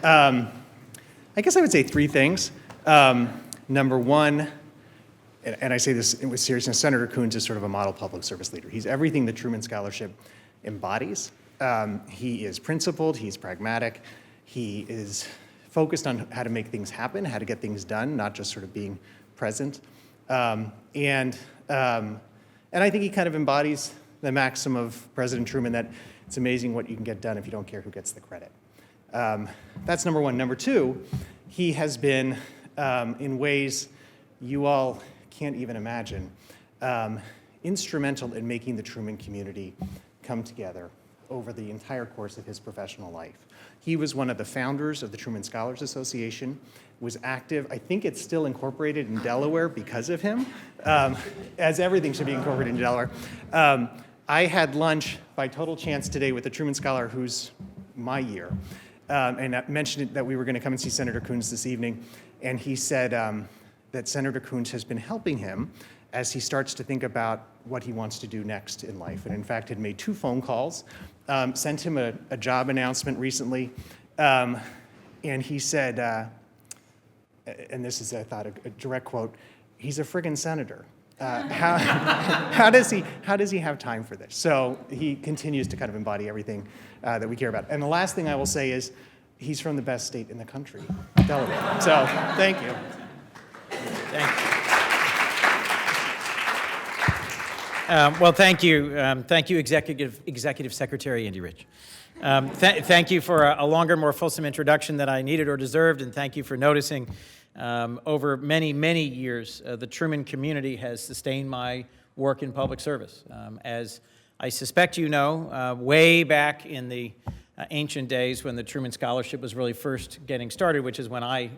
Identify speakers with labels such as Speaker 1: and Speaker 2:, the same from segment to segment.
Speaker 1: I guess I would say three things. Number one, and I say this with seriousness, Senator Coons is sort of a model public service leader. He's everything the Truman Scholarship embodies. He is principled, he's pragmatic, he is focused on how to make things happen, how to get things done, not just sort of being present. And I think he kind of embodies the maxim of President Truman that it's amazing what you can get done if you don't care who gets the credit. That's number one. Number two, he has been, in ways you all can't even imagine, instrumental in making the Truman community come together over the entire course of his professional life. He was one of the founders of the Truman Scholars Association, was active. I think it's still incorporated in Delaware because of him, as everything should be incorporated in Delaware. I had lunch by total chance today with a Truman Scholar who's my year, and I mentioned that we were going to come and see Senator Coons this evening, and he said that Senator Coons has been helping him as he starts to think about what he wants to do next in life, and in fact had made 2 phone calls, sent him a job announcement recently, and he said, and this is, I thought, a direct quote, he's a friggin' senator. How does he have time for this? So he continues to kind of embody everything that we care about. And the last thing I will say is he's from the best state in the country, Delaware. So thank you.
Speaker 2: Thank you. Well, thank you. Thank you, Executive Secretary Andy Rich. Thank you for a longer, more fulsome introduction than I needed or deserved, and thank you for noticing over many, many years, the Truman community has sustained my work in public service. As I suspect you know, way back in the ancient days when the Truman Scholarship was really first getting started, which is when I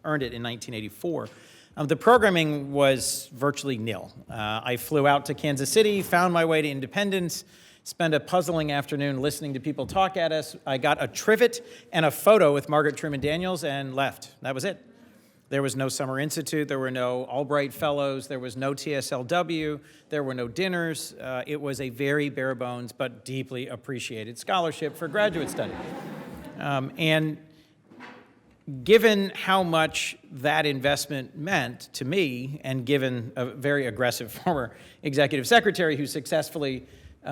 Speaker 2: earned it in 1984, the programming was virtually nil. I flew out to Kansas City, found my way to Independence, spent a puzzling afternoon listening to people talk at us. I got a trivet and a photo with Margaret Truman Daniels and left. That was it. There was no Summer Institute, there were no Albright Fellows, there was no TSLW, there were no dinners. It was a very bare bones but deeply appreciated scholarship for graduate study. And given how much that investment meant to me, and given a very aggressive former executive secretary who successfully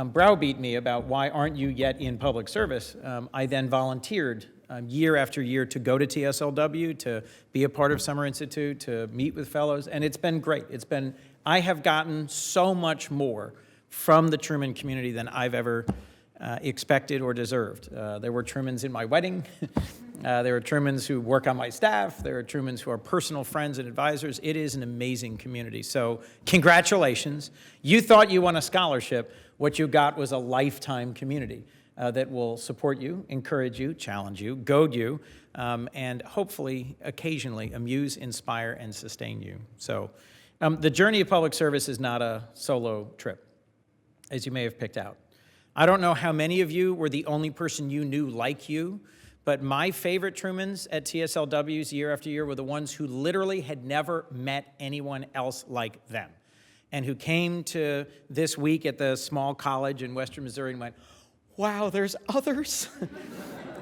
Speaker 2: browbeat me about why aren't you yet in public service, I then volunteered year after year to go to TSLW, to be a part of Summer Institute, to meet with fellows, and it's been great. I have gotten so much more from the Truman community than I've ever expected or deserved. There were Trumans in my wedding. There are Trumans who work on my staff. There are Trumans who are personal friends and advisors. It is an amazing community. So congratulations. You thought you won a scholarship. What you got was a lifetime community that will support you, encourage you, challenge you, goad you, and hopefully, occasionally, amuse, inspire, and sustain you. So the journey of public service is not a solo trip, as you may have picked out. I don't know how many of you were the only person you knew like you, but my favorite Trumans at TSLWs year after year were the ones who literally had never met anyone else like them, and who came to this week at the small college in Western Missouri and went, wow, there's others?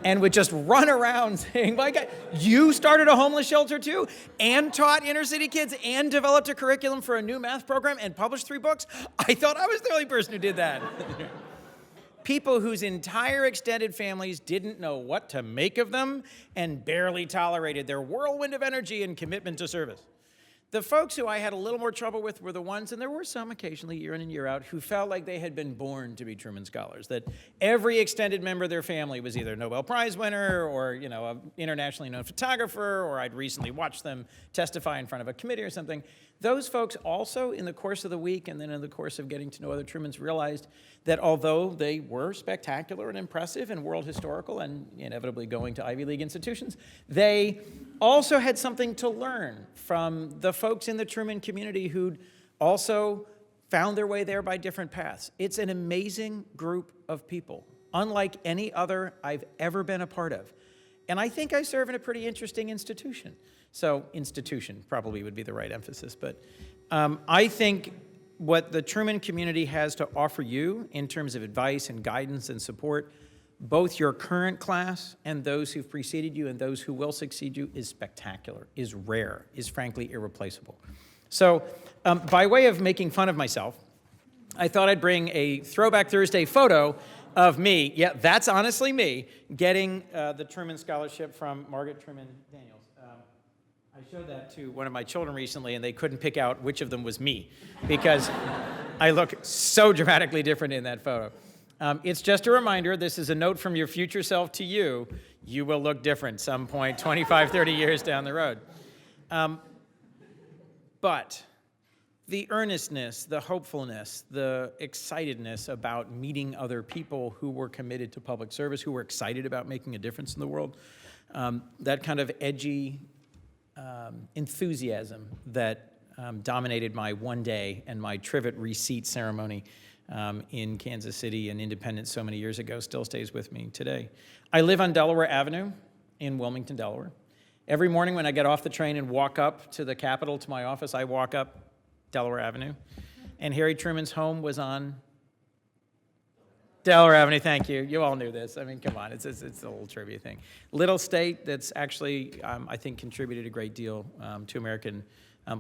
Speaker 2: And would just run around saying, my God, you started a homeless shelter too, and taught inner city kids, and developed a curriculum for a new math program, and published 3 books? I thought I was the only person who did that. People whose entire extended families didn't know what to make of them and barely tolerated their whirlwind of energy and commitment to service. The folks who I had a little more trouble with were the ones, and there were some occasionally year in and year out, who felt like they had been born to be Truman Scholars, that every extended member of their family was either a Nobel Prize winner or, an internationally known photographer, or I'd recently watched them testify in front of a committee or something. Those folks also, in the course of the week and then in the course of getting to know other Trumans, realized that although they were spectacular and impressive and world historical and inevitably going to Ivy League institutions, they also had something to learn from the folks in the Truman community who'd also found their way there by different paths. It's an amazing group of people, unlike any other I've ever been a part of. And I think I serve in a pretty interesting institution. So institution probably would be the right emphasis, but I think what the Truman community has to offer you in terms of advice and guidance and support both your current class and those who've preceded you and those who will succeed you is spectacular, is rare, is frankly irreplaceable. So by way of making fun of myself, I thought I'd bring a Throwback Thursday photo of me, yeah, that's honestly me, getting the Truman Scholarship from Margaret Truman Daniels. I showed that to one of my children recently, and they couldn't pick out which of them was me, because I look so dramatically different in that photo. It's just a reminder, this is a note from your future self to you. You will look different some point 25, 30 years down the road. But the earnestness, the hopefulness, the excitedness about meeting other people who were committed to public service, who were excited about making a difference in the world, that kind of edgy enthusiasm that dominated my one day and my trivet receipt ceremony in Kansas City and Independence so many years ago still stays with me today. I live on Delaware Avenue in Wilmington, Delaware. Every morning when I get off the train and walk up to the Capitol, to my office, I walk up Delaware Avenue. And Harry Truman's home was on Delaware Avenue, thank you. You all knew this. I mean, come on, it's a little trivia thing. Little state that's actually, I think, contributed a great deal to American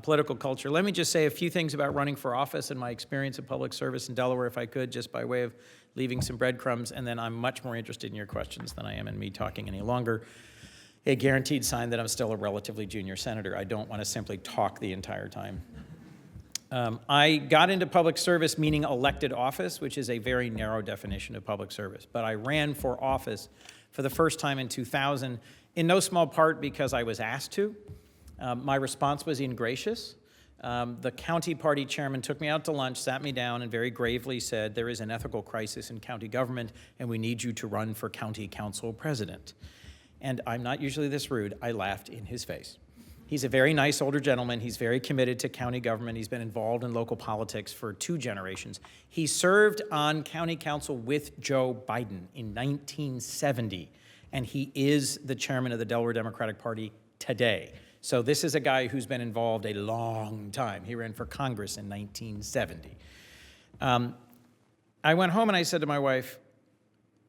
Speaker 2: political culture. Let me just say a few things about running for office and my experience of public service in Delaware, if I could, just by way of leaving some breadcrumbs, and then I'm much more interested in your questions than I am in me talking any longer. A guaranteed sign that I'm still a relatively junior senator. I don't want to simply talk the entire time. I got into public service, meaning elected office, which is a very narrow definition of public service. But I ran for office for the first time in 2000, in no small part because I was asked to. My response was ingracious. The county party chairman took me out to lunch, sat me down, and very gravely said, there is an ethical crisis in county government, and we need you to run for county council president. And I'm not usually this rude. I laughed in his face. He's a very nice older gentleman. He's very committed to county government. He's been involved in local politics for 2 generations. He served on county council with Joe Biden in 1970, and he is the chairman of the Delaware Democratic Party today. So this is a guy who's been involved a long time. He ran for Congress in 1970. I went home and I said to my wife,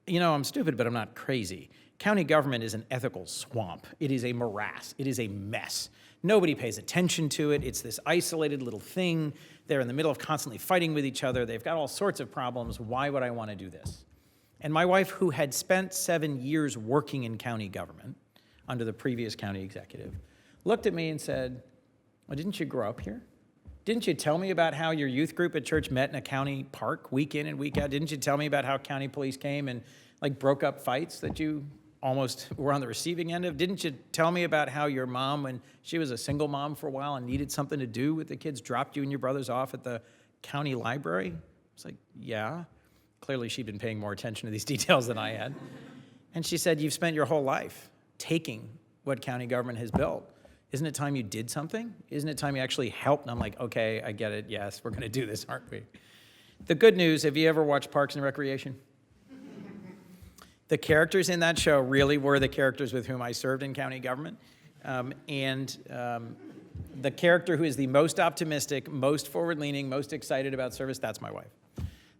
Speaker 2: you know, I'm stupid, but I'm not crazy. County government is an ethical swamp. It is a morass. It is a mess. Nobody pays attention to it. It's this isolated little thing. They're in the middle of constantly fighting with each other. They've got all sorts of problems. Why would I want to do this? And my wife, who had spent 7 years working in county government under the previous county executive, looked at me and said, well, didn't you grow up here? Didn't you tell me about how your youth group at church met in a county park week in and week out? Didn't you tell me about how county police came and broke up fights that you almost were on the receiving end of? Didn't you tell me about how your mom, when she was a single mom for a while and needed something to do with the kids, dropped you and your brothers off at the county library? It's like, yeah. Clearly she'd been paying more attention to these details than I had. And she said, you've spent your whole life taking what county government has built. Isn't it time you did something? Isn't it time you actually helped? And I'm like, okay, I get it. Yes, we're going to do this, aren't we? The good news, have you ever watched Parks and Recreation? The characters in that show really were the characters with whom I served in county government. The character who is the most optimistic, most forward-leaning, most excited about service, that's my wife.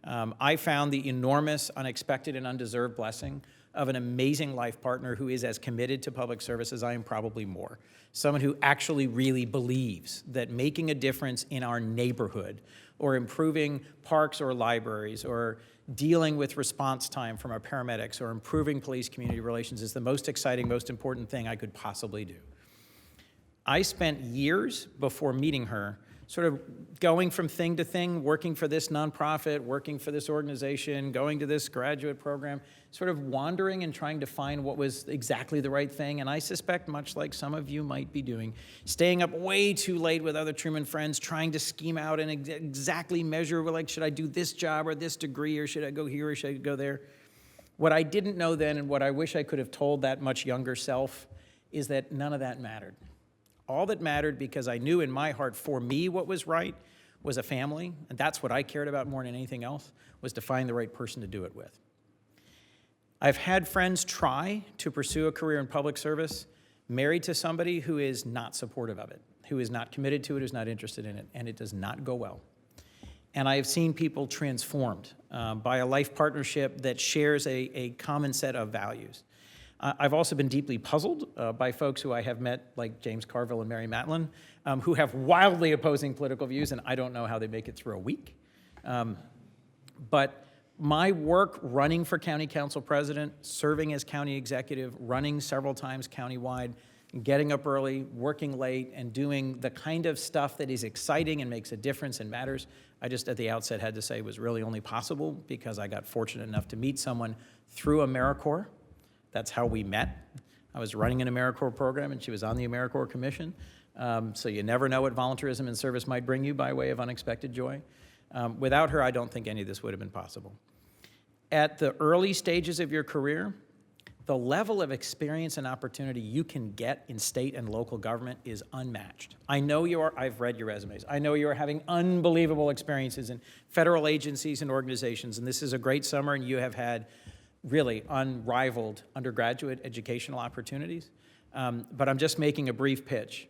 Speaker 2: I found the enormous, unexpected, and undeserved blessing of an amazing life partner who is as committed to public service as I am, probably more. Someone who actually really believes that making a difference in our neighborhood or improving parks or libraries or dealing with response time from our paramedics or improving police-community relations is the most exciting, most important thing I could possibly do. I spent years before meeting her sort of going from thing to thing, working for this nonprofit, working for this organization, going to this graduate program, sort of wandering and trying to find what was exactly the right thing. And I suspect, much like some of you might be doing, staying up way too late with other Truman friends, trying to scheme out and exactly measure, like, should I do this job or this degree, or should I go here or should I go there? What I didn't know then, and what I wish I could have told that much younger self, is that none of that mattered. All that mattered, because I knew in my heart for me what was right was a family, and that's what I cared about more than anything else, was to find the right person to do it with. I've had friends try to pursue a career in public service, married to somebody who is not supportive of it, who is not committed to it, who's not interested in it, and it does not go well. And I have seen people transformed by a life partnership that shares a common set of values. I've also been deeply puzzled by folks who I have met, like James Carville and Mary Matlin, who have wildly opposing political views, and I don't know how they make it through a week. But my work running for county council president, serving as county executive, running several times countywide, getting up early, working late, and doing the kind of stuff that is exciting and makes a difference and matters, I just at the outset had to say was really only possible because I got fortunate enough to meet someone through AmeriCorps. That's how we met. I was running an AmeriCorps program, and she was on the AmeriCorps Commission. So you never know what volunteerism and service might bring you by way of unexpected joy. Without her, I don't think any of this would have been possible. At the early stages of your career, the level of experience and opportunity you can get in state and local government is unmatched. I know I've read your resumes. I know you are having unbelievable experiences in federal agencies and organizations, and this is a great summer, and you have had really unrivaled undergraduate educational opportunities. But I'm just making a brief pitch.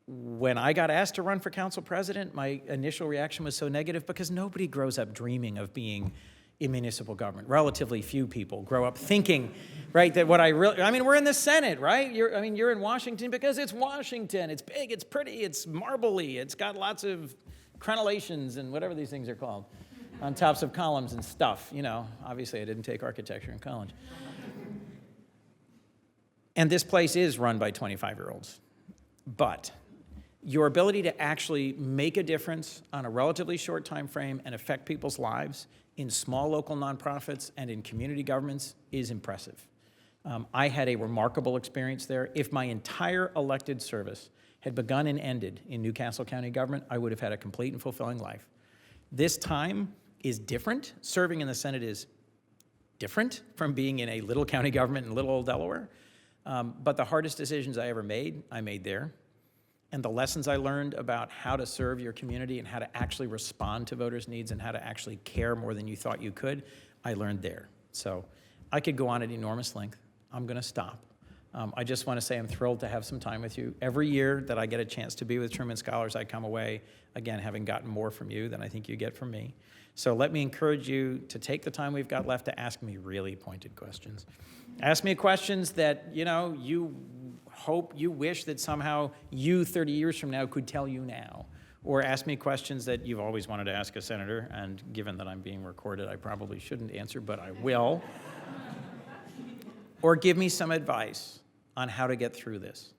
Speaker 2: When I got asked to run for council president, my initial reaction was so negative because nobody grows up dreaming of being in municipal government. Relatively few people grow up thinking, right, that what we're in the Senate, right? You're in Washington because it's Washington. It's big, it's pretty, it's marbly, it's got lots of crenellations and whatever these things are called on tops of columns and stuff. Obviously I didn't take architecture in college. And this place is run by 25-year-olds. But your ability to actually make a difference on a relatively short time frame and affect people's lives in small local nonprofits and in community governments is impressive. I had a remarkable experience there. If my entire elected service had begun and ended in Newcastle County government, I would have had a complete and fulfilling life. This time is different. Serving in the Senate is different from being in a little county government in little old Delaware. But the hardest decisions I ever made, I made there. And the lessons I learned about how to serve your community and how to actually respond to voters' needs and how to actually care more than you thought you could, I learned there. So I could go on at enormous length. I'm going to stop. I just want to say I'm thrilled to have some time with you. Every year that I get a chance to be with Truman Scholars, I come away, again, having gotten more from you than I think you get from me. So let me encourage you to take the time we've got left to ask me really pointed questions. Ask me questions that, you hope, you wish that somehow you 30 years from now could tell you now. Or ask me questions that you've always wanted to ask a senator, and given that I'm being recorded, I probably shouldn't answer, but I will. Or give me some advice on how to get through this.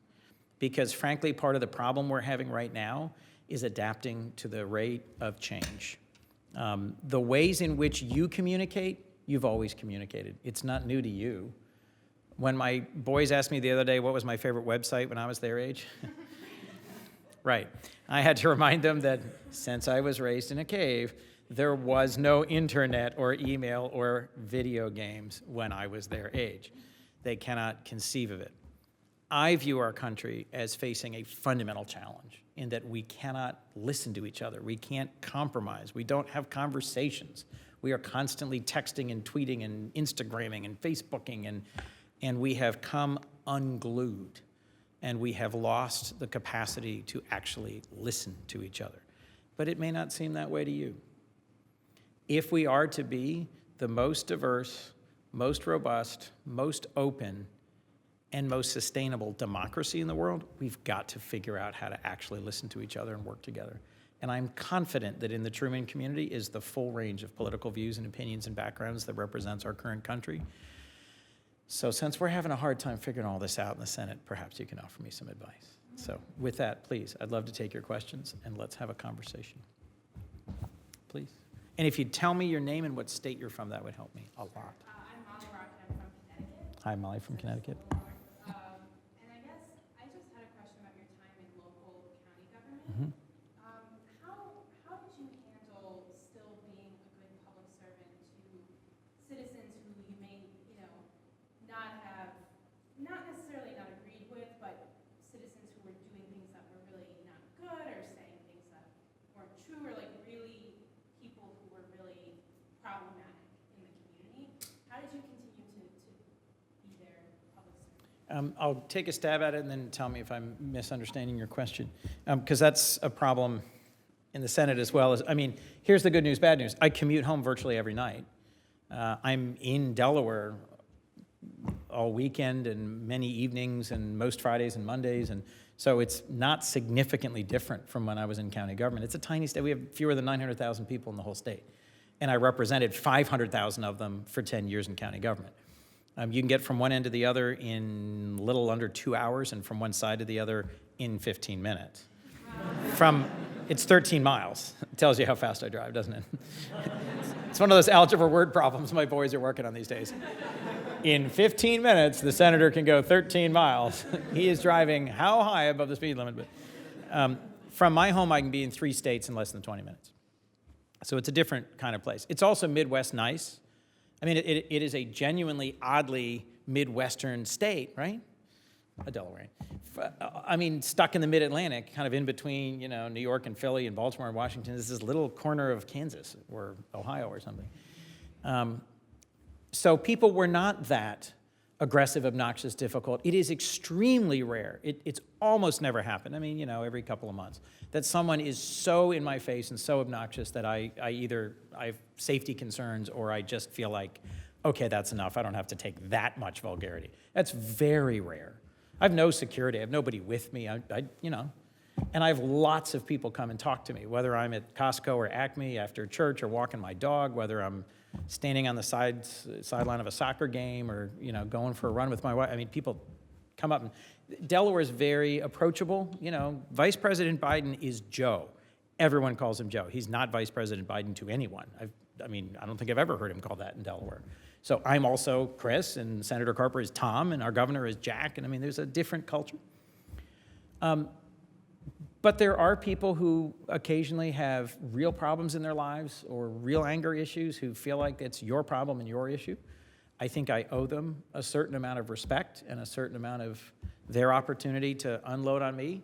Speaker 2: Because frankly, part of the problem we're having right now is adapting to the rate of change. The ways in which you communicate, you've always communicated. It's not new to you. When my boys asked me the other day what was my favorite website when I was their age, right, I had to remind them that since I was raised in a cave, there was no internet or email or video games when I was their age. They cannot conceive of it. I view our country as facing a fundamental challenge in that we cannot listen to each other. We can't compromise. We don't have conversations. We are constantly texting and tweeting and Instagramming and Facebooking, and we have come unglued, and we have lost the capacity to actually listen to each other. But it may not seem that way to you. If we are to be the most diverse, most robust, most open, and most sustainable democracy in the world, we've got to figure out how to actually listen to each other and work together. And I'm confident that in the Truman community is the full range of political views and opinions and backgrounds that represents our current country. So since we're having a hard time figuring all this out in the Senate, perhaps you can offer me some advice. So with that, please, I'd love to take your questions, and let's have a conversation. Please. And if you'd tell me your name and what state you're from, that would help me a lot.
Speaker 3: I'm Molly Rock, I'm from Connecticut.
Speaker 2: Hi, Molly from Connecticut.
Speaker 3: And I guess I just had a question about your time in local county government.
Speaker 2: Mm-hmm.
Speaker 3: How did you handle still being a good public servant to citizens who you may, not necessarily not agreed with, but citizens who were doing things that were really not good or saying things that weren't true, or like really people who were really problematic in the community? How did you continue to be their public servant?
Speaker 2: I'll take a stab at it and then tell me if I'm misunderstanding your question, because that's a problem in the Senate as well as, I mean, here's the good news, bad news. I commute home virtually every night. I'm in Delaware all weekend and many evenings and most Fridays and Mondays, and so it's not significantly different from when I was in county government. It's a tiny state. We have fewer than 900,000 people in the whole state, and I represented 500,000 of them for 10 years in county government. You can get from one end to the other in a little under 2 hours, and from one side to the other in 15 minutes. It's 13 miles. It tells you how fast I drive, doesn't it? It's one of those algebra word problems my boys are working on these days. In 15 minutes, the senator can go 13 miles. He is driving how high above the speed limit? But from my home, I can be in 3 states in less than 20 minutes. So it's a different kind of place. It's also Midwest nice. I mean, it is a genuinely, oddly Midwestern state, right? A Delaware. I mean, stuck in the mid-Atlantic, kind of in between, New York and Philly and Baltimore and Washington. This is this little corner of Kansas or Ohio or something. So people were not that aggressive, obnoxious, difficult. It is extremely rare. It's almost never happened. I mean, every couple of months, that someone is so in my face and so obnoxious that I have safety concerns or I just feel like, okay, that's enough. I don't have to take that much vulgarity. That's very rare. I have no security. I have nobody with me. And I have lots of people come and talk to me, whether I'm at Costco or Acme after church or walking my dog, whether I'm standing on the sideline of a soccer game or, going for a run with my wife. I mean, people come up. Delaware is very approachable. Vice President Biden is Joe. Everyone calls him Joe. He's not Vice President Biden to anyone. I don't think I've ever heard him called that in Delaware. So I'm also Chris, and Senator Carper is Tom, and our governor is Jack, and there's a different culture. But there are people who occasionally have real problems in their lives or real anger issues who feel like it's your problem and your issue. I think I owe them a certain amount of respect and a certain amount of their opportunity to unload on me,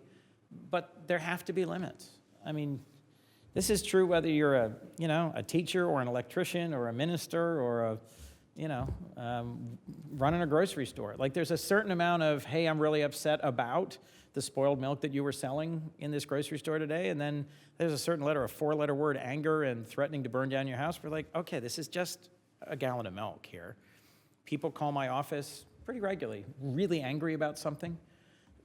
Speaker 2: but there have to be limits. I mean, this is true whether you're a teacher or an electrician or a minister or running a grocery store. Like there's a certain amount of, hey, I'm really upset about the spoiled milk that you were selling in this grocery store today, and then there's a certain letter, a 4-letter word, anger and threatening to burn down your house. We're like, okay, this is just a gallon of milk here. People call my office pretty regularly, really angry about something.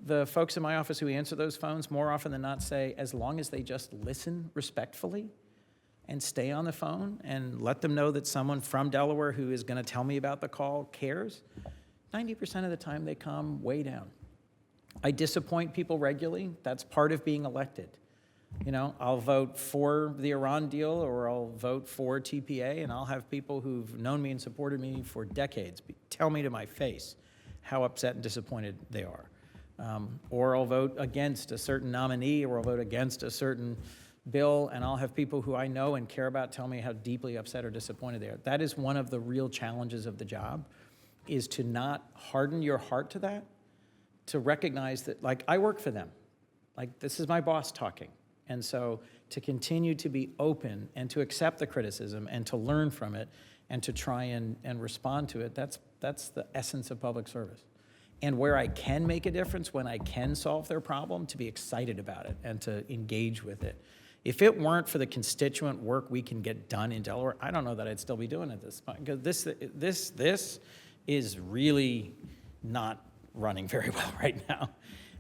Speaker 2: The folks in my office who answer those phones more often than not say, as long as they just listen respectfully and stay on the phone and let them know that someone from Delaware who is going to tell me about the call cares, 90% of the time they calm way down. I disappoint people regularly. That's part of being elected. I'll vote for the Iran deal or I'll vote for TPA, and I'll have people who've known me and supported me for decades tell me to my face how upset and disappointed they are. Or I'll vote against a certain nominee or I'll vote against a certain bill, and I'll have people who I know and care about tell me how deeply upset or disappointed they are. That is one of the real challenges of the job, is to not harden your heart to that, to recognize that, like, I work for them. Like, this is my boss talking. And so to continue to be open and to accept the criticism and to learn from it and to try and respond to it, that's the essence of public service. And where I can make a difference, when I can solve their problem, to be excited about it and to engage with it. If it weren't for the constituent work we can get done in Delaware, I don't know that I'd still be doing it at this point, because this is really not running very well right now.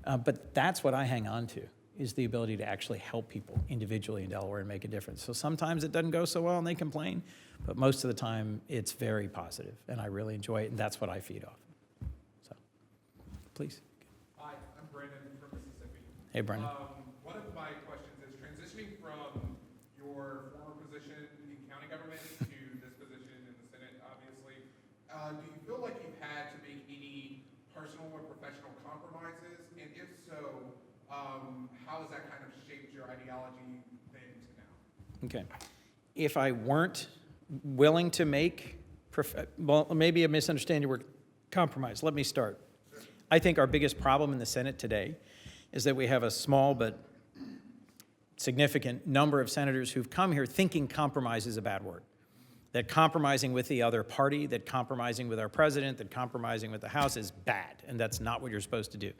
Speaker 2: But that's what I hang on to, is the ability to actually help people individually in Delaware and make a difference. So sometimes it doesn't go so well and they complain, but most of the time it's very positive, and I really enjoy it, and that's what I feed off. So, please.
Speaker 4: Hi, I'm Brandon from Mississippi.
Speaker 2: Hey, Brandon.
Speaker 4: One of my questions is transitioning from your former position in county government to this position in the Senate, obviously. Do you feel like you've had to make any personal or professional compromises? And if so, how has that kind of shaped your ideology then to now?
Speaker 2: Okay. If I weren't willing to make, well, maybe I'm misunderstanding your word, compromise. Let me start. Sure. I think our biggest problem in the Senate today is that we have a small but significant number of senators who've come here thinking compromise is a bad word. That compromising with the other party, that compromising with our president, that compromising with the House is bad, and that's not what you're supposed to do.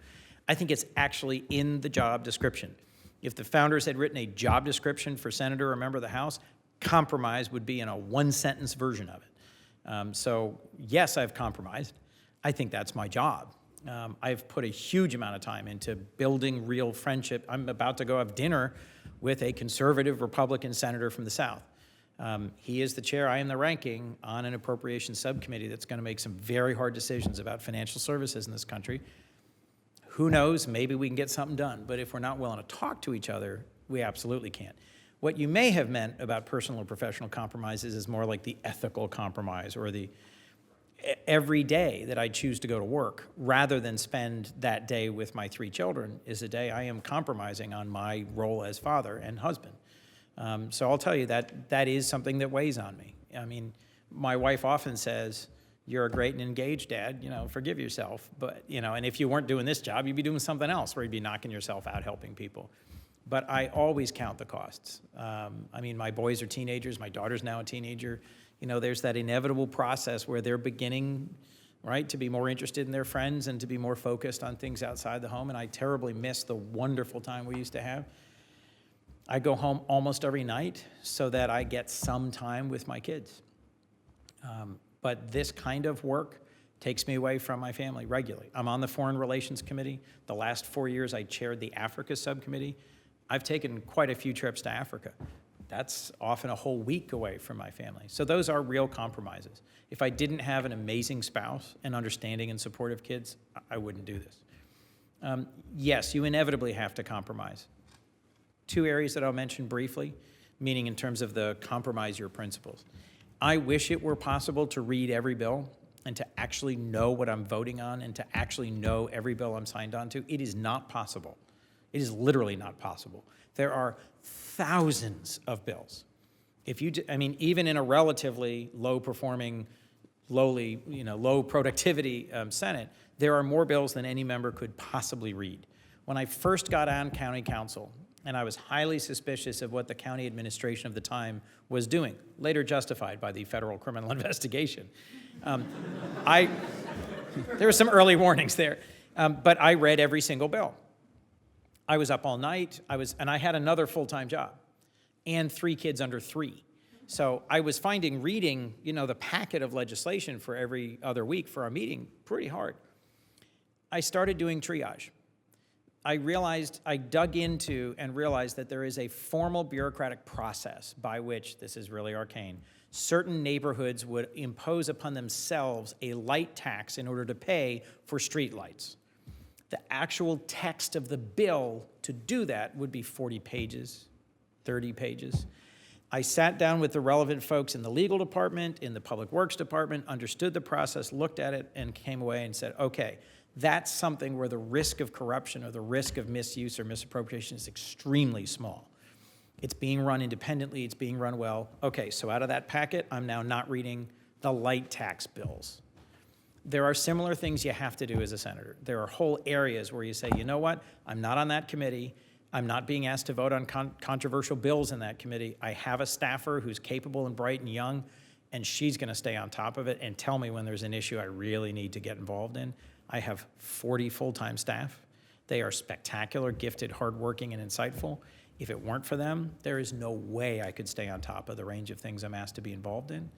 Speaker 2: I think it's actually in the job description. If the founders had written a job description for senator or member of the House, compromise would be in a one-sentence version of it. So yes, I've compromised. I think that's my job. I've put a huge amount of time into building real friendship. I'm about to go have dinner with a conservative Republican senator from the South. He is the chair, I am the ranking on an appropriations subcommittee that's going to make some very hard decisions about financial services in this country. Who knows, maybe we can get something done, but if we're not willing to talk to each other, we absolutely can't. What you may have meant about personal or professional compromises is more like the ethical compromise or the every day that I choose to go to work rather than spend that day with my 3 children is a day I am compromising on my role as father and husband. So I'll tell you that is something that weighs on me. I mean, my wife often says, you're a great and engaged dad, forgive yourself. But, and if you weren't doing this job, you'd be doing something else where you'd be knocking yourself out helping people. But I always count the costs. I mean, my boys are teenagers. My daughter's now a teenager. There's that inevitable process where they're beginning, right, to be more interested in their friends and to be more focused on things outside the home. And I terribly miss the wonderful time we used to have. I go home almost every night so that I get some time with my kids. But this kind of work takes me away from my family regularly. I'm on the Foreign Relations Committee. The last 4 years, I chaired the Africa Subcommittee. I've taken quite a few trips to Africa. That's often a whole week away from my family. So those are real compromises. If I didn't have an amazing spouse and understanding and supportive kids, I wouldn't do this. Yes, you inevitably have to compromise. 2 areas that I'll mention briefly, meaning in terms of the compromise your principles. I wish it were possible to read every bill and to actually know what I'm voting on and to actually know every bill I'm signed on to. It is not possible. It is literally not possible. There are thousands of bills. Even in a relatively low-performing, low productivity Senate, there are more bills than any member could possibly read. When I first got on county council, and I was highly suspicious of what the county administration of the time was doing, later justified by the federal criminal investigation. There were some early warnings there, but I read every single bill. I was up all night, and I had another full-time job, and 3 kids under 3. So I was finding reading, the packet of legislation for every other week for our meeting pretty hard. I started doing triage. I dug into and realized that there is a formal bureaucratic process by which, this is really arcane, certain neighborhoods would impose upon themselves a light tax in order to pay for street lights. The actual text of the bill to do that would be 40 pages, 30 pages. I sat down with the relevant folks in the legal department, in the public works department, understood the process, looked at it, and came away and said, okay, that's something where the risk of corruption or the risk of misuse or misappropriation is extremely small. It's being run independently, it's being run well. Okay, so out of that packet, I'm now not reading the light tax bills. There are similar things you have to do as a senator. There are whole areas where you say, you know what, I'm not on that committee. I'm not being asked to vote on controversial bills in that committee. I have a staffer who's capable and bright and young, and she's gonna stay on top of it and tell me when there's an issue I really need to get involved in. I have 40 full-time staff. They are spectacular, gifted, hardworking, and insightful. If it weren't for them, there is no way I could stay on top of the range of things I'm asked to be involved in.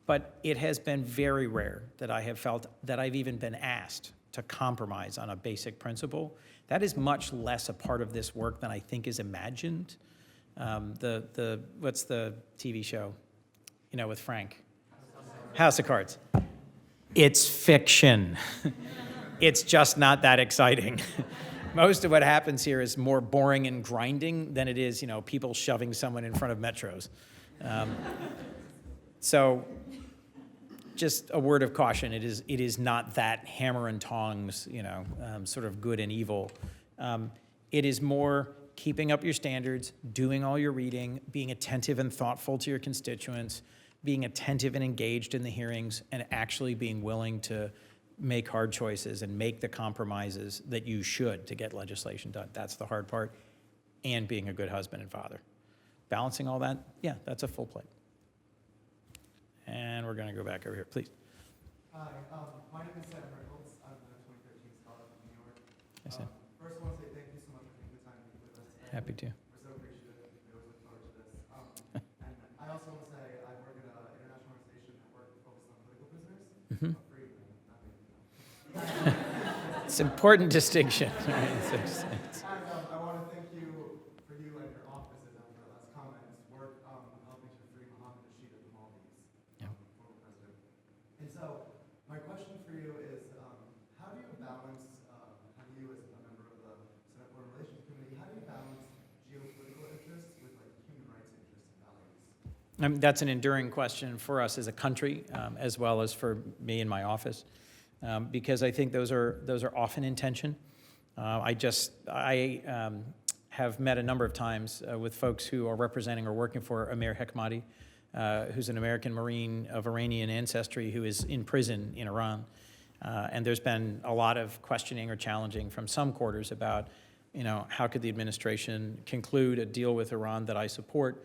Speaker 2: But it has been very rare that I have felt that I've even been asked to compromise on a basic principle. That is much less a part of this work than I think is imagined. What's the TV show, with Frank? House of Cards. It's fiction. It's just not that exciting. Most of what happens here is more boring and grinding than it is, people shoving someone in front of metros. So just a word of caution, it is not that hammer and tongs, sort of good and evil. It is more keeping up your standards, doing all your reading, being attentive and thoughtful to your constituents, being attentive and engaged in the hearings, and actually being willing to make hard choices and make the compromises that you should to get legislation done. That's the hard part, and being a good husband and father. Balancing all that, yeah, that's a full plate. And we're gonna go back over here, please.
Speaker 5: Hi, my name is Sam Reynolds. I'm the 2013 Scholar from New York.
Speaker 2: Yes, sir.
Speaker 5: First, I want to say thank you so much for being
Speaker 2: Happy to.
Speaker 5: We're so appreciative. We always look forward to this. And I also want to say I work at an international organization that focused on political prisoners.
Speaker 2: Mhm.
Speaker 5: Free, not me.
Speaker 2: It's an important distinction. Right?
Speaker 5: And I want to thank you for you and your offices and for last comments work helping to free Mohammed Rashid of the Maldives,
Speaker 2: Yeah.
Speaker 5: former president. And so my question for you is, how do you balance, how do you as a member of the Senate Foreign Relations Committee, how do you balance geopolitical interests with like human rights interests and values?
Speaker 2: That's an enduring question for us as a country, as well as for me in my office, because I think those are often in tension. I have met a number of times with folks who are representing or working for Amir Hekmati, who's an American Marine of Iranian ancestry who is in prison in Iran. And there's been a lot of questioning or challenging from some quarters about, how could the administration conclude a deal with Iran that I support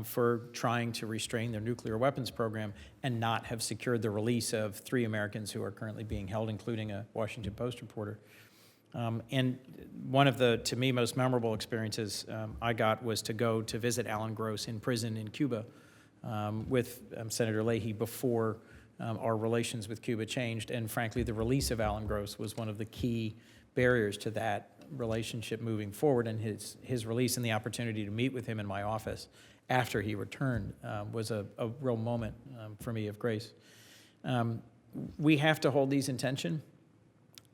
Speaker 2: for trying to restrain their nuclear weapons program and not have secured the release of 3 Americans who are currently being held, including a Washington Post reporter. And one of the, to me, most memorable experiences I got was to go to visit Alan Gross in prison in Cuba with Senator Leahy before our relations with Cuba changed. And frankly, the release of Alan Gross was one of the key barriers to that relationship moving forward. And his release and the opportunity to meet with him in my office after he returned was a real moment for me of grace. We have to hold these in tension.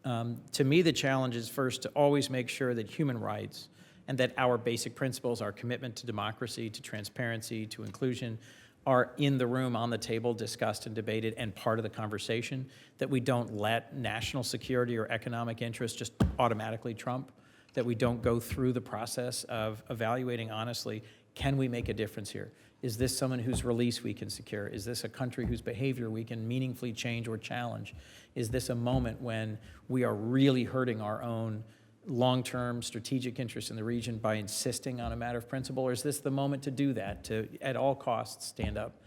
Speaker 2: To me, the challenge is first to always make sure that human rights and that our basic principles, our commitment to democracy, to transparency, to inclusion, are in the room, on the table, discussed and debated, and part of the conversation, that we don't let national security or economic interests just automatically trump, that we don't go through the process of evaluating honestly, can we make a difference here? Is this someone whose release we can secure? Is this a country whose behavior we can meaningfully change or challenge? Is this a moment when we are really hurting our own long-term strategic interests in the region by insisting on a matter of principle? Or is this the moment to do that, to at all costs stand up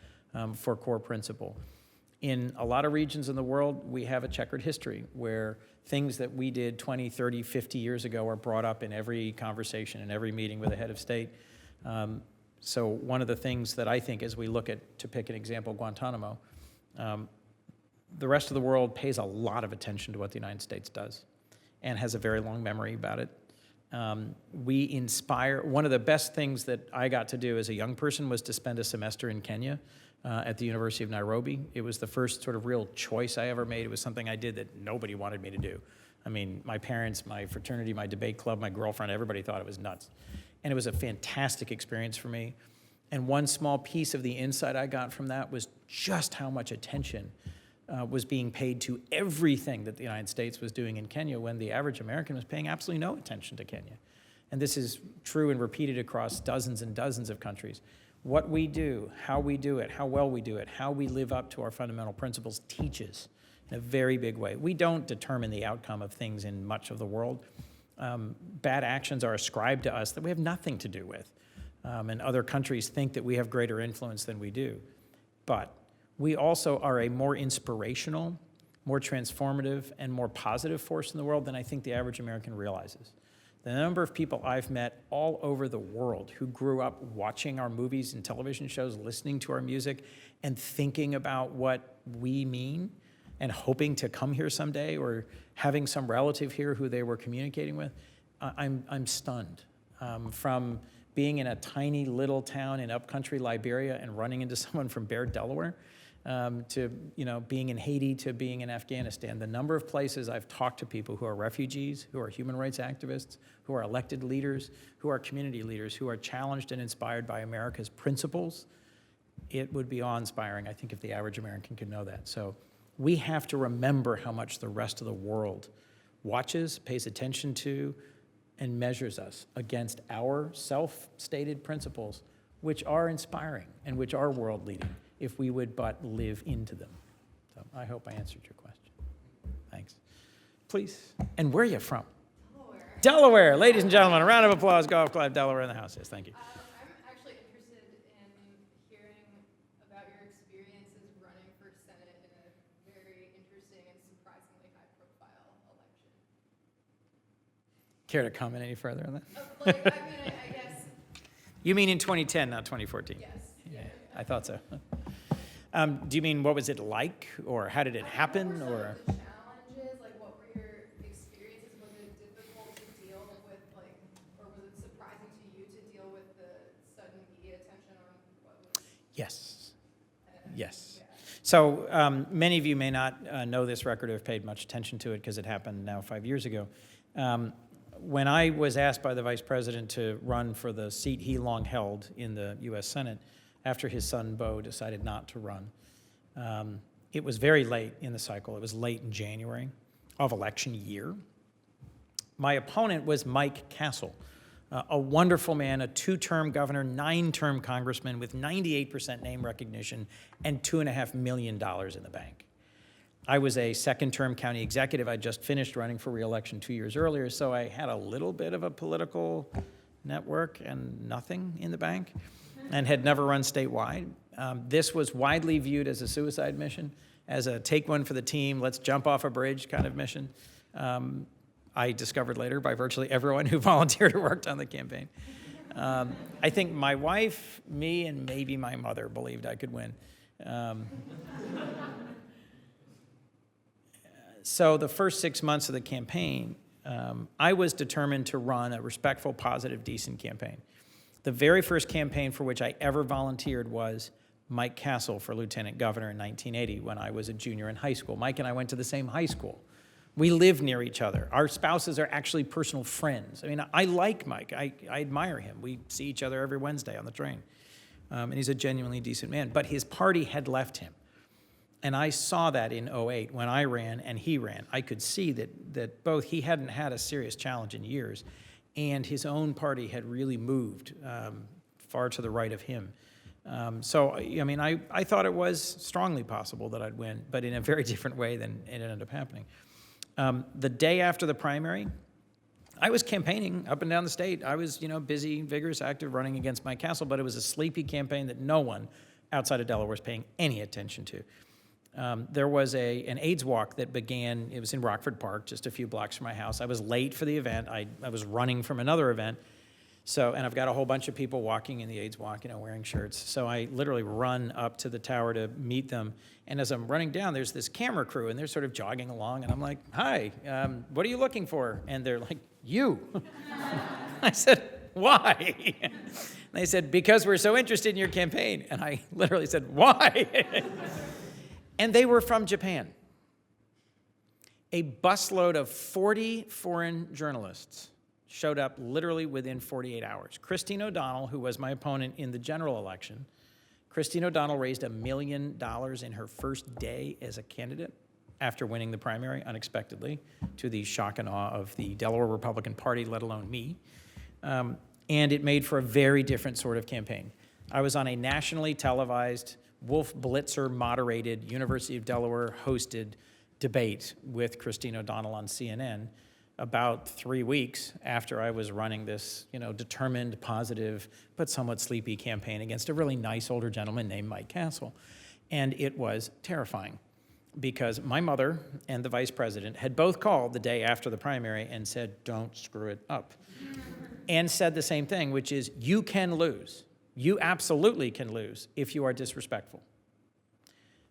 Speaker 2: for core principle? In a lot of regions in the world, we have a checkered history where things that we did 20, 30, 50 years ago are brought up in every conversation, in every meeting with a head of state. So one of the things that I think as we look at, to pick an example, Guantanamo, the rest of the world pays a lot of attention to what the United States does and has a very long memory about it. We inspire, one of the best things that I got to do as a young person was to spend a semester in Kenya at the University of Nairobi. It was the first sort of real choice I ever made. It was something I did that nobody wanted me to do. I mean, my parents, my fraternity, my debate club, my girlfriend, everybody thought it was nuts. And it was a fantastic experience for me. And one small piece of the insight I got from that was just how much attention was being paid to everything that the United States was doing in Kenya when the average American was paying absolutely no attention to Kenya. And this is true and repeated across dozens and dozens of countries. What we do, how we do it, how well we do it, how we live up to our fundamental principles teaches in a very big way. We don't determine the outcome of things in much of the world. Bad actions are ascribed to us that we have nothing to do with. And other countries think that we have greater influence than we do. But we also are a more inspirational, more transformative, and more positive force in the world than I think the average American realizes. The number of people I've met all over the world who grew up watching our movies and television shows, listening to our music, and thinking about what we mean, and hoping to come here someday, or having some relative here who they were communicating with, I'm stunned. From being in a tiny little town in upcountry Liberia and running into someone from Bear, Delaware, to being in Haiti, to being in Afghanistan. The number of places I've talked to people who are refugees, who are human rights activists, who are elected leaders, who are community leaders, who are challenged and inspired by America's principles, it would be awe-inspiring, I think, if the average American could know that. So we have to remember how much the rest of the world watches, pays attention to, and measures us against our self-stated principles, which are inspiring and which are world-leading, if we would but live into them. So I hope I answered your question. Thanks. Please. And where are you from?
Speaker 6: Delaware.
Speaker 2: Delaware. Ladies and gentlemen, a round of applause. Golf Club Delaware in the house. Yes, thank you.
Speaker 6: I'm actually interested in hearing about your experiences running for Senate in a very interesting and surprisingly high-profile election.
Speaker 2: Care to comment any further on that?
Speaker 6: Like, I mean, I guess,
Speaker 2: You mean in 2010, not 2014?
Speaker 6: yes.
Speaker 2: Yeah, I thought so. Do you mean what was it like, or how did it happen, or?
Speaker 6: The challenges, like what were your experiences? Was it difficult to deal with, like, or was it surprising to you to deal with the sudden media attention on what was?
Speaker 2: Yes. Yes. So many of you may not know this record or have paid much attention to it because it happened now 5 years ago. When I was asked by the vice president to run for the seat he long held in the U.S. Senate, after his son Beau decided not to run, it was very late in the cycle. It was late in January of election year. My opponent was Mike Castle, a wonderful man, a 2-term governor, 9-term congressman with 98% name recognition and $2.5 million in the bank. I was a 2nd-term county executive. I just finished running for re-election 2 years earlier, so I had a little bit of a political network and nothing in the bank, and had never run statewide. This was widely viewed as a suicide mission, as a take one for the team, let's jump off a bridge kind of mission. I discovered later by virtually everyone who volunteered or worked on the campaign. I think my wife, me, and maybe my mother believed I could win. So the first 6 months of the campaign, I was determined to run a respectful, positive, decent campaign. The very first campaign for which I ever volunteered was Mike Castle for lieutenant governor in 1980 when I was a junior in high school. Mike and I went to the same high school. We live near each other. Our spouses are actually personal friends. I mean, I like Mike. I admire him. We see each other every Wednesday on the train. And he's a genuinely decent man. But his party had left him. And I saw that in 2008 when I ran and he ran. I could see that both he hadn't had a serious challenge in years, and his own party had really moved far to the right of him. So, I mean, I thought it was strongly possible that I'd win, but in a very different way than it ended up happening. The day after the primary, I was campaigning up and down the state. I was, busy, vigorous, active, running against Mike Castle, but it was a sleepy campaign that no one outside of Delaware was paying any attention to. There was an AIDS walk that began. It was in Rockford Park, just a few blocks from my house. I was late for the event. I was running from another event. And I've got a whole bunch of people walking in the AIDS walk, wearing shirts. So I literally run up to the tower to meet them. And as I'm running down, there's this camera crew, and they're sort of jogging along. And I'm like, hi, what are you looking for? And they're like, you. I said, why? And they said, because we're so interested in your campaign. And I literally said, why? And they were from Japan. A busload of 40 foreign journalists showed up literally within 48 hours. Christine O'Donnell, who was my opponent in the general election, Christine O'Donnell raised $1 million in her first day as a candidate after winning the primary unexpectedly, to the shock and awe of the Delaware Republican Party, let alone me. And it made for a very different sort of campaign. I was on a nationally televised, Wolf Blitzer moderated, University of Delaware hosted debate with Christine O'Donnell on CNN about 3 weeks after I was running this, determined, positive, but somewhat sleepy campaign against a really nice older gentleman named Mike Castle. And it was terrifying because my mother and the vice president had both called the day after the primary and said, don't screw it up. And said the same thing, which is, you can lose. You absolutely can lose if you are disrespectful.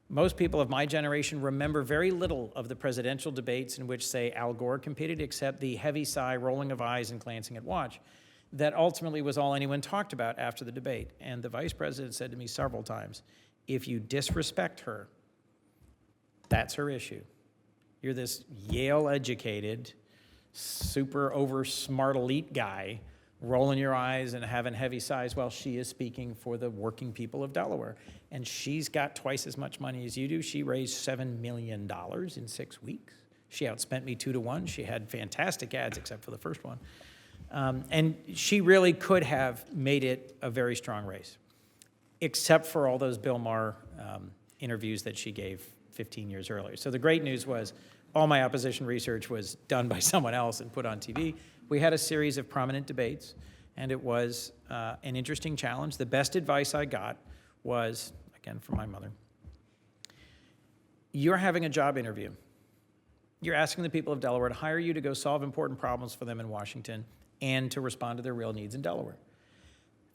Speaker 2: Most people of my generation remember very little of the presidential debates in which, say, Al Gore competed, except the heavy sigh, rolling of eyes, and glancing at watch. That ultimately was all anyone talked about after the debate. And the vice president said to me several times, if you disrespect her, that's her issue. You're this Yale-educated, super over-smart elite guy rolling your eyes and having heavy sighs while she is speaking for the working people of Delaware. And she's got twice as much money as you do. She raised $7 million in 6 weeks. She outspent me 2-1. She had fantastic ads except for the first one. And she really could have made it a very strong race, except for all those Bill Maher interviews that she gave 15 years earlier. So the great news was all my opposition research was done by someone else and put on TV. We had a series of prominent debates, and it was an interesting challenge. The best advice I got was, again, from my mother, you're having a job interview. You're asking the people of Delaware to hire you to go solve important problems for them in Washington and to respond to their real needs in Delaware.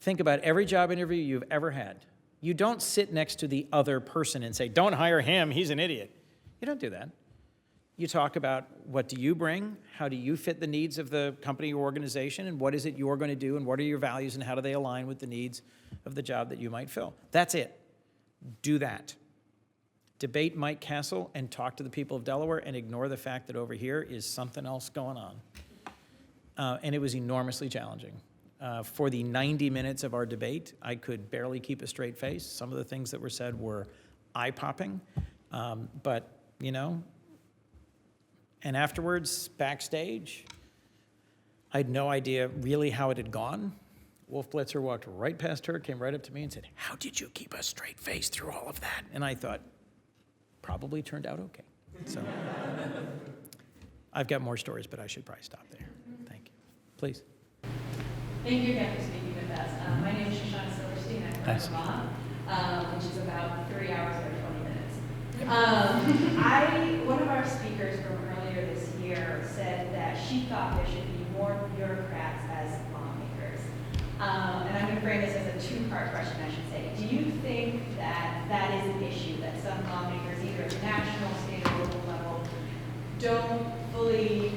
Speaker 2: Think about every job interview you've ever had. You don't sit next to the other person and say, don't hire him, he's an idiot. You don't do that. You talk about what do you bring, how do you fit the needs of the company or organization, and what is it you're going to do, and what are your values, and how do they align with the needs of the job that you might fill. That's it. Do that. Debate Mike Castle and talk to the people of Delaware and ignore the fact that over here is something else going on. And it was enormously challenging. For the 90 minutes of our debate, I could barely keep a straight face. Some of the things that were said were eye-popping, but, you know, and afterwards, backstage, I had no idea really how it had gone. Wolf Blitzer walked right past her, came right up to me and said, how did you keep a straight face through all of that? And I thought, probably turned out okay. So I've got more stories, but I should probably stop there. Thank you. Please.
Speaker 7: Thank you again for speaking with us. My name is Shoshana Silverstein. I'm from
Speaker 2: Nice.
Speaker 7: Vermont, which is about 3 hours or 20 minutes. One of our speakers from earlier this year said that she thought there should be more bureaucrats as lawmakers. And I'm going to frame this as a two-part question, I should say. Do you think that that is an issue, that some lawmakers, either at the national, state, or local level, don't fully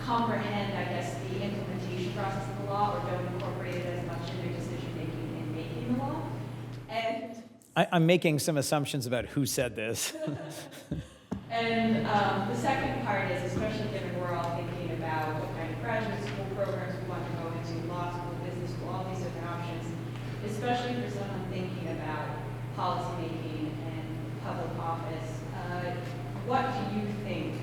Speaker 7: comprehend, I guess, the implementation process of the law, or don't incorporate it as much in their decision-making in making the law? And
Speaker 2: I'm making some assumptions about who said this.
Speaker 7: And the second part is, especially given we're all thinking about what kind of graduate school programs we want to go into, law school, business school, all these different options, especially for someone thinking about policymaking and public office, what do you think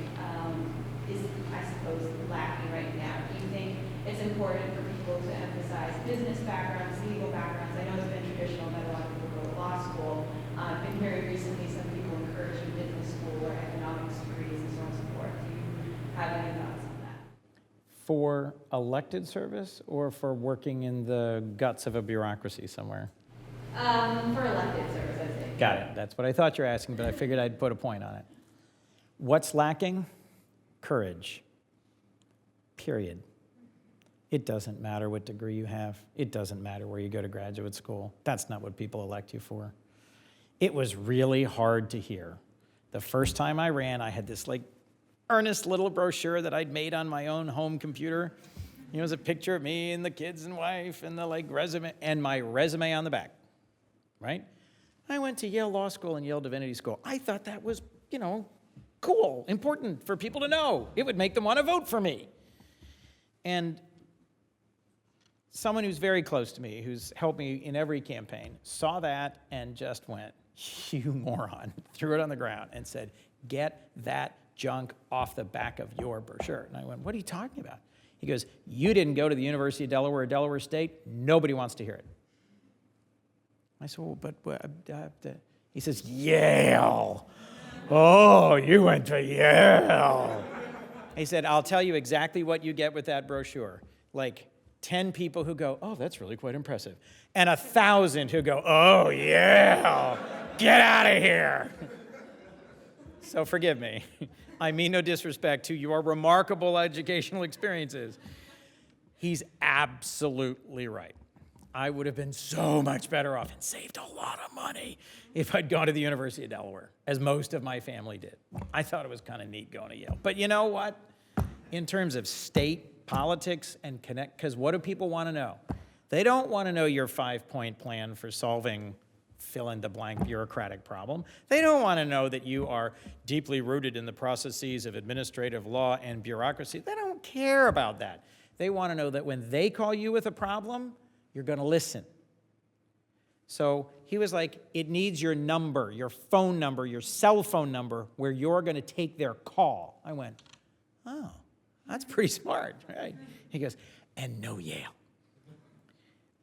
Speaker 7: is, I suppose, lacking right now? Do you think it's important for people to emphasize business backgrounds, legal backgrounds? I know it's been traditional that a lot of people go to law school. I've been hearing recently some people encouraging business school or economics degrees and so on and so forth. Do you have any thoughts on that?
Speaker 2: For elected service or for working in the guts of a bureaucracy somewhere?
Speaker 7: For elected service, I'd say.
Speaker 2: Got it. That's what I thought you were asking, but I figured I'd put a point on it. What's lacking? Courage. Period. It doesn't matter what degree you have. It doesn't matter where you go to graduate school. That's not what people elect you for. It was really hard to hear. The first time I ran, I had this like earnest little brochure that I'd made on my own home computer. It was a picture of me and the kids and wife and the like resume and my resume on the back, right? I went to Yale Law School and Yale Divinity School. I thought that was, you know, cool, important for people to know. It would make them want to vote for me. And someone who's very close to me, who's helped me in every campaign, saw that and just went, you moron, threw it on the ground and said, get that junk off the back of your brochure. And I went, what are you talking about? He goes, you didn't go to the University of Delaware or Delaware State. Nobody wants to hear it. I said, well, but he says, Yale. Oh, you went to Yale. He said, I'll tell you exactly what you get with that brochure. Like 10 people who go, oh, that's really quite impressive. And 1,000 who go, oh, Yale, get out of here. So forgive me. I mean no disrespect to your remarkable educational experiences. He's absolutely right. I would have been so much better off and saved a lot of money if I'd gone to the University of Delaware, as most of my family did. I thought it was kind of neat going to Yale. But you know what? In terms of state politics and connect, because what do people want to know? They don't want to know your 5-point plan for solving fill-in-the-blank bureaucratic problem. They don't want to know that you are deeply rooted in the processes of administrative law and bureaucracy. They don't care about that. They want to know that when they call you with a problem, you're going to listen. So he was like, it needs your number, your phone number, your cell phone number, where you're going to take their call. I went, oh, that's pretty smart, right? He goes, and no Yale.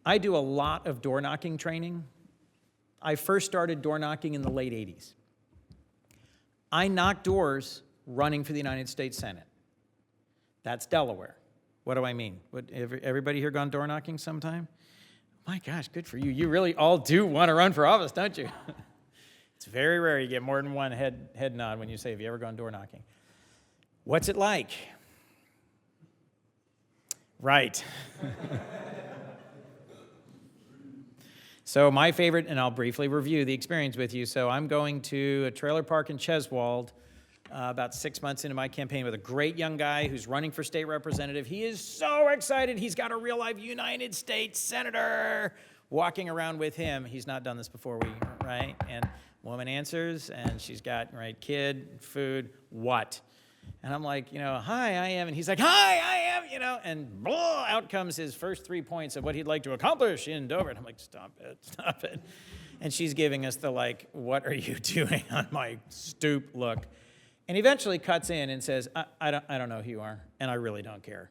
Speaker 2: I do a lot of door knocking training. I first started door knocking in the late 80s. I knocked doors running for the United States Senate. That's Delaware. What do I mean? Everybody here gone door knocking sometime? My gosh, good for you. You really all do want to run for office, don't you? It's very rare you get more than one head nod when you say, have you ever gone door knocking? What's it like? Right. So my favorite, and I'll briefly review the experience with you. So I'm going to a trailer park in Cheswold about 6 months into my campaign with a great young guy who's running for state representative. He is so excited. He's got a real-life United States senator walking around with him. He's not done this before, right? And woman answers, and she's got, right, kid, food, what? And I'm like, hi, I am. And he's like, hi, I am, and blah, out comes his first 3 points of what he'd like to accomplish in Dover. And I'm like, stop it. And she's giving us the, like, what are you doing on my stoop look. And eventually cuts in and says, I don't know who you are, and I really don't care.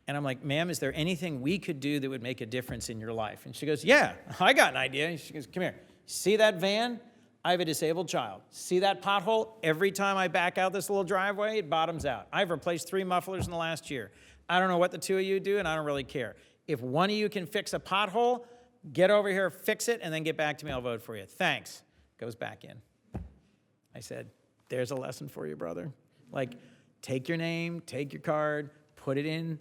Speaker 2: And I'm like, ma'am, is there anything we could do that would make a difference in your life? And she goes, yeah, I got an idea. And she goes, come here. See that van? I have a disabled child. See that pothole? Every time I back out this little driveway, it bottoms out. I've replaced 3 mufflers in the last year. I don't know what the 2 of you do, and I don't really care. If one of you can fix a pothole, get over here, fix it, and then get back to me. I'll vote for you. Thanks. Goes back in. I said, there's a lesson for you, brother. Like, take your name, take your card, put it in,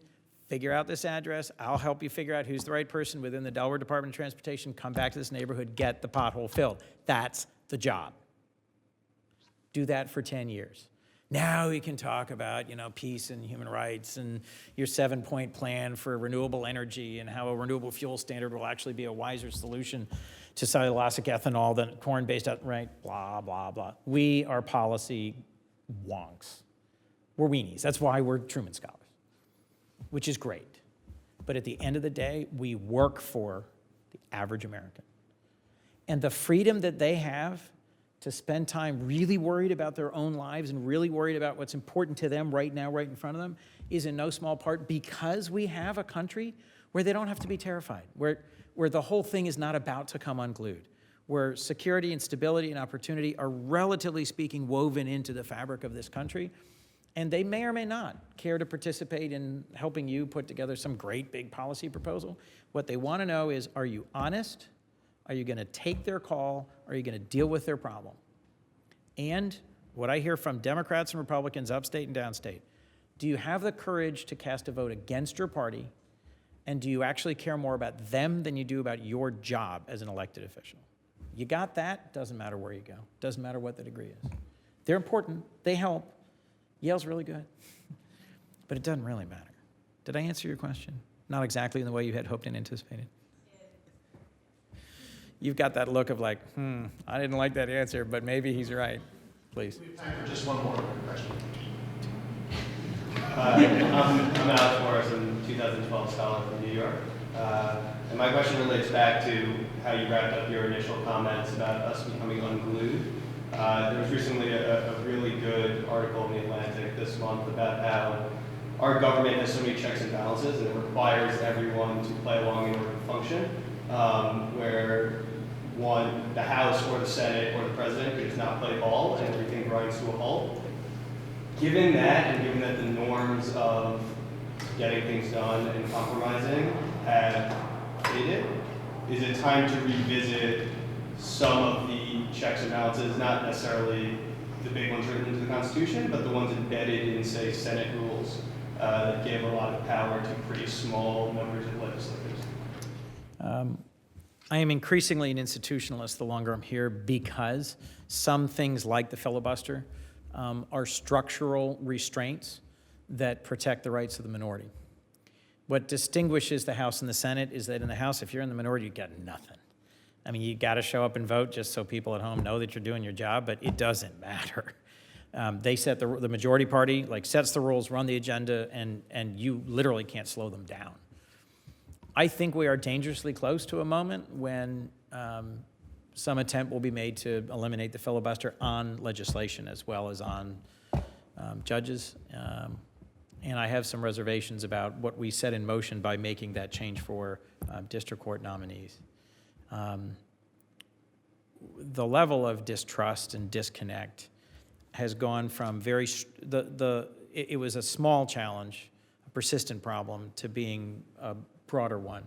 Speaker 2: figure out this address. I'll help you figure out who's the right person within the Delaware Department of Transportation. Come back to this neighborhood, get the pothole filled. That's the job. Do that for 10 years. Now we can talk about, peace and human rights and your 7-point plan for renewable energy and how a renewable fuel standard will actually be a wiser solution to cellulosic ethanol than corn-based, right? Blah, blah, blah. We are policy wonks. We're weenies. That's why we're Truman Scholars, which is great. But at the end of the day, we work for the average American. And the freedom that they have to spend time really worried about their own lives and really worried about what's important to them right now, right in front of them, is in no small part because we have a country where they don't have to be terrified, where the whole thing is not about to come unglued, where security and stability and opportunity are, relatively speaking, woven into the fabric of this country. And they may or may not care to participate in helping you put together some great big policy proposal. What they want to know is, are you honest? Are you going to take their call? Are you going to deal with their problem? And what I hear from Democrats and Republicans upstate and downstate, do you have the courage to cast a vote against your party? And do you actually care more about them than you do about your job as an elected official? You got that? Doesn't matter where you go. Doesn't matter what the degree is. They're important. They help. Yale's really good. But it doesn't really matter. Did I answer your question? Not exactly in the way you had hoped and anticipated. You've got that look of like, I didn't like that answer, but maybe he's right. Please.
Speaker 8: We have time for just one more question. I'm Alex Morris, I'm a 2012 scholar from New York. And my question relates back to how you wrapped up your initial comments about us becoming unglued. There was recently a really good article in The Atlantic this month about how our government has so many checks and balances and it requires everyone to play along in order to function, where the House or the Senate or the President could just not play ball and everything grinds to a halt. Given that, and given that the norms of getting things done and compromising have faded, is it time to revisit some of the checks and balances, not necessarily the big ones written into the Constitution, but the ones embedded in, say, Senate rules that give a lot of power to pretty small numbers of legislators?
Speaker 2: I am increasingly an institutionalist the longer I'm here because some things like the filibuster are structural restraints that protect the rights of the minority. What distinguishes the House and the Senate is that in the House, if you're in the minority, you got nothing. I mean, you got to show up and vote just so people at home know that you're doing your job, but it doesn't matter. They set the majority party sets the rules, run the agenda, and you literally can't slow them down. I think we are dangerously close to a moment when some attempt will be made to eliminate the filibuster on legislation as well as on judges. And I have some reservations about what we set in motion by making that change for district court nominees. The level of distrust and disconnect has gone from it was a small challenge, a persistent problem, to being a broader one.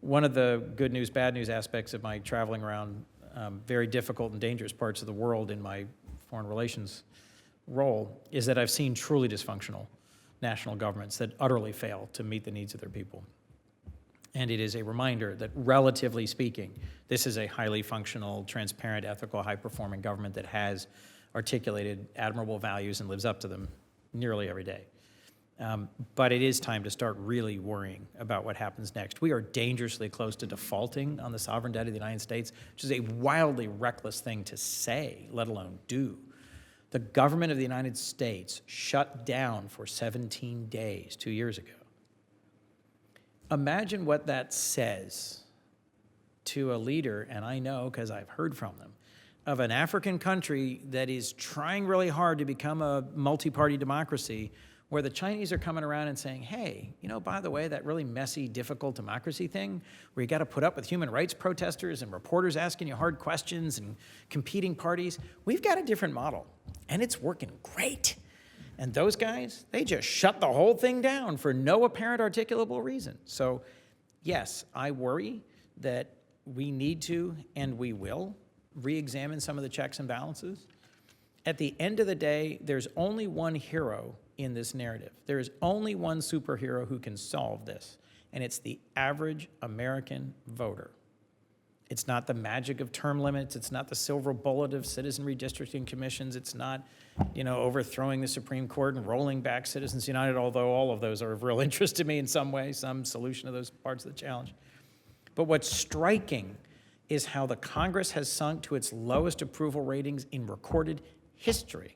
Speaker 2: One of the good news, bad news aspects of my traveling around very difficult and dangerous parts of the world in my foreign relations role is that I've seen truly dysfunctional national governments that utterly fail to meet the needs of their people. And it is a reminder that, relatively speaking, this is a highly functional, transparent, ethical, high-performing government that has articulated admirable values and lives up to them nearly every day. But it is time to start really worrying about what happens next. We are dangerously close to defaulting on the sovereign debt of the United States, which is a wildly reckless thing to say, let alone do. The government of the United States shut down for 17 days 2 years ago. Imagine what that says to a leader, and I know because I've heard from them, of an African country that is trying really hard to become a multi-party democracy, where the Chinese are coming around and saying, hey, you know, by the way, that really messy, difficult democracy thing, where you got to put up with human rights protesters and reporters asking you hard questions and competing parties, we've got a different model, and it's working great. And those guys, they just shut the whole thing down for no apparent articulable reason. So, yes, I worry that we need to, and we will, re-examine some of the checks and balances. At the end of the day, there's only one hero in this narrative. There is only one superhero who can solve this, and it's the average American voter. It's not the magic of term limits. It's not the silver bullet of citizen redistricting commissions. It's not, you know, overthrowing the Supreme Court and rolling back Citizens United, although all of those are of real interest to me in some way, some solution to those parts of the challenge. But what's striking is how the Congress has sunk to its lowest approval ratings in recorded history,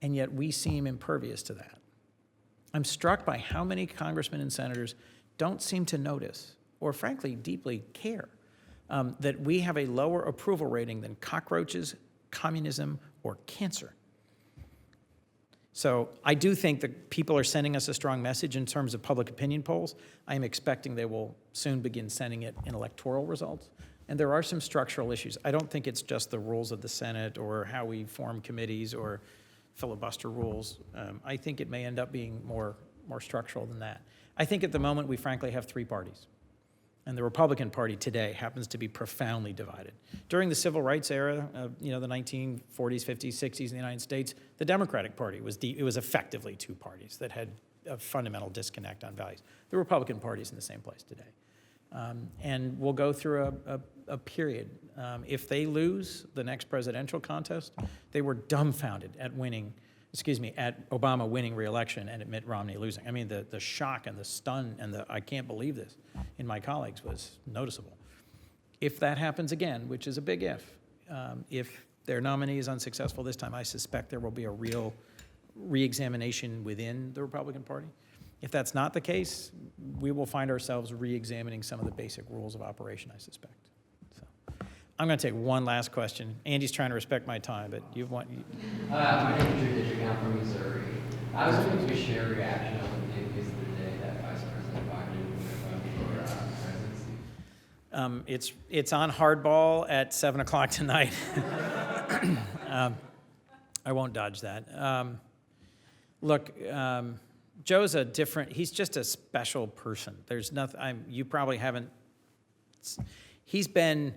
Speaker 2: and yet we seem impervious to that. I'm struck by how many congressmen and senators don't seem to notice, or frankly, deeply care, that we have a lower approval rating than cockroaches, communism, or cancer. So I do think that people are sending us a strong message in terms of public opinion polls. I am expecting they will soon begin sending it in electoral results. And there are some structural issues. I don't think it's just the rules of the Senate or how we form committees or filibuster rules. I think it may end up being more structural than that. I think at the moment we frankly have three parties. And the Republican Party today happens to be profoundly divided. During the civil rights era, the 1940s, 50s, 60s in the United States, the Democratic Party was effectively two parties that had a fundamental disconnect on values. The Republican Party is in the same place today. And we'll go through a period. If they lose the next presidential contest, they were dumbfounded at Obama winning re-election and at Mitt Romney losing. I mean, the shock and the stun and the I can't believe this in my colleagues was noticeable. If that happens again, which is a big if their nominee is unsuccessful this time, I suspect there will be a real re-examination within the Republican Party. If that's not the case, we will find ourselves re-examining some of the basic rules of operation, I suspect. So, I'm going to take one last question. Andy's trying to respect my time, but my name
Speaker 9: is Drew District. I'm from Missouri. I was hoping to share a reaction on the big news of the day that Vice President Biden went for presidency.
Speaker 2: It's on hardball at 7 o'clock tonight. I won't dodge that. Look. Joe's he's just a special person. There's nothing, you probably haven't, he's been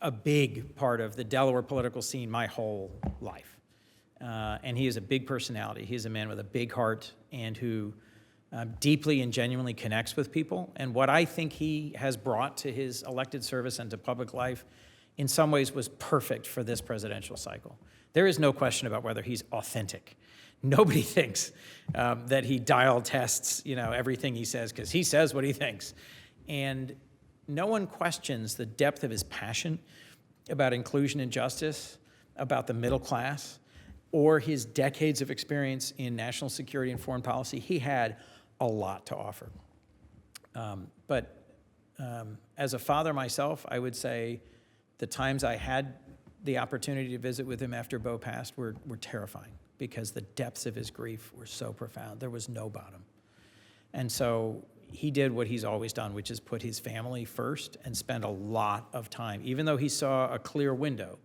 Speaker 2: a big part of the Delaware political scene my whole life. And he is a big personality. He's a man with a big heart and who deeply and genuinely connects with people. And what I think he has brought to his elected service and to public life in some ways was perfect for this presidential cycle. There is no question about whether he's authentic. Nobody thinks that he dial tests, everything he says, because he says what he thinks. And no one questions the depth of his passion about inclusion and justice, about the middle class, or his decades of experience in national security and foreign policy. He had a lot to offer. But as a father myself, I would say the times I had the opportunity to visit with him after Beau passed were terrifying, because the depths of his grief were so profound. There was no bottom. And so he did what he's always done, which is put his family first and spend a lot of time, even though he saw a clear window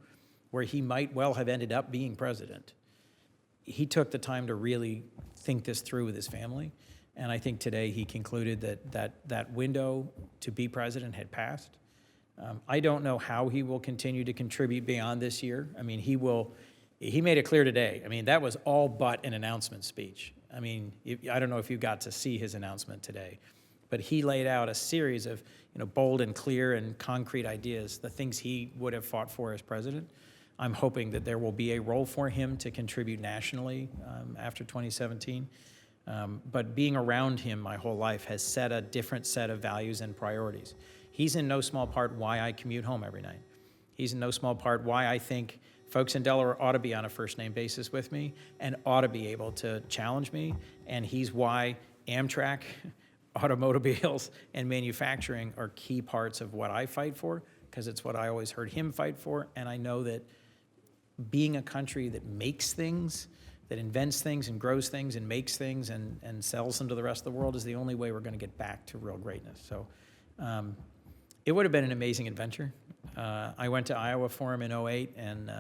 Speaker 2: where he might well have ended up being president. He took the time to really think this through with his family. And I think today he concluded that window to be president had passed. I don't know how he will continue to contribute beyond this year. I mean, he will he made it clear today. I mean, that was all but an announcement speech. I mean, I don't know if you got to see his announcement today, but he laid out a series of, bold and clear and concrete ideas, the things he would have fought for as president. I'm hoping that there will be a role for him to contribute nationally after 2017. But being around him my whole life has set a different set of values and priorities. He's in no small part why I commute home every night. He's in no small part why I think folks in Delaware ought to be on a first-name basis with me and ought to be able to challenge me. And he's why Amtrak, automobiles, and manufacturing are key parts of what I fight for, because it's what I always heard him fight for. And I know that being a country that makes things, that invents things and grows things and makes things and sells them to the rest of the world is the only way we're going to get back to real greatness. So it would have been an amazing adventure. I went to Iowa for him in 2008, and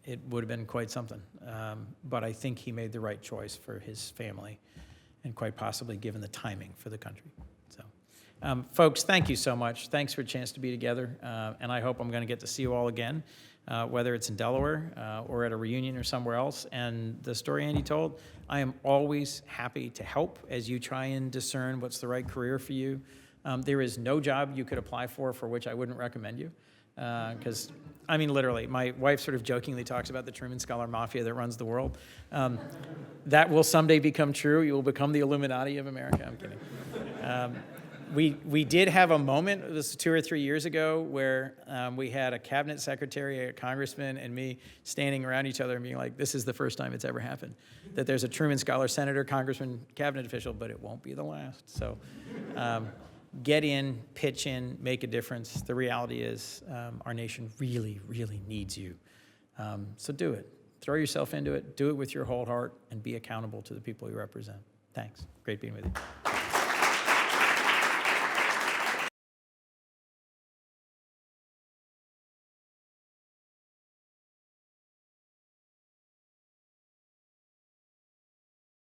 Speaker 2: it would have been quite something. But I think he made the right choice for his family and quite possibly given the timing for the country. So, folks, thank you so much. Thanks for a chance to be together. And I hope I'm going to get to see you all again, whether it's in Delaware or at a reunion or somewhere else. And the story Andy told, I am always happy to help as you try and discern what's the right career for you. There is no job you could apply for which I wouldn't recommend you. Because, I mean, literally, my wife sort of jokingly talks about the Truman Scholar Mafia that runs the world. That will someday become true. You will become the Illuminati of America. I'm kidding. We did have a moment, this was 2 or 3 years ago, where we had a cabinet secretary, a congressman, and me standing around each other and being like, this is the first time it's ever happened, that there's a Truman Scholar senator, congressman, cabinet official, but it won't be the last. So get in, pitch in, make a difference. The reality is our nation really, really needs you. So do it. Throw yourself into it. Do it with your whole heart and be accountable to the people you represent. Thanks. Great being with you.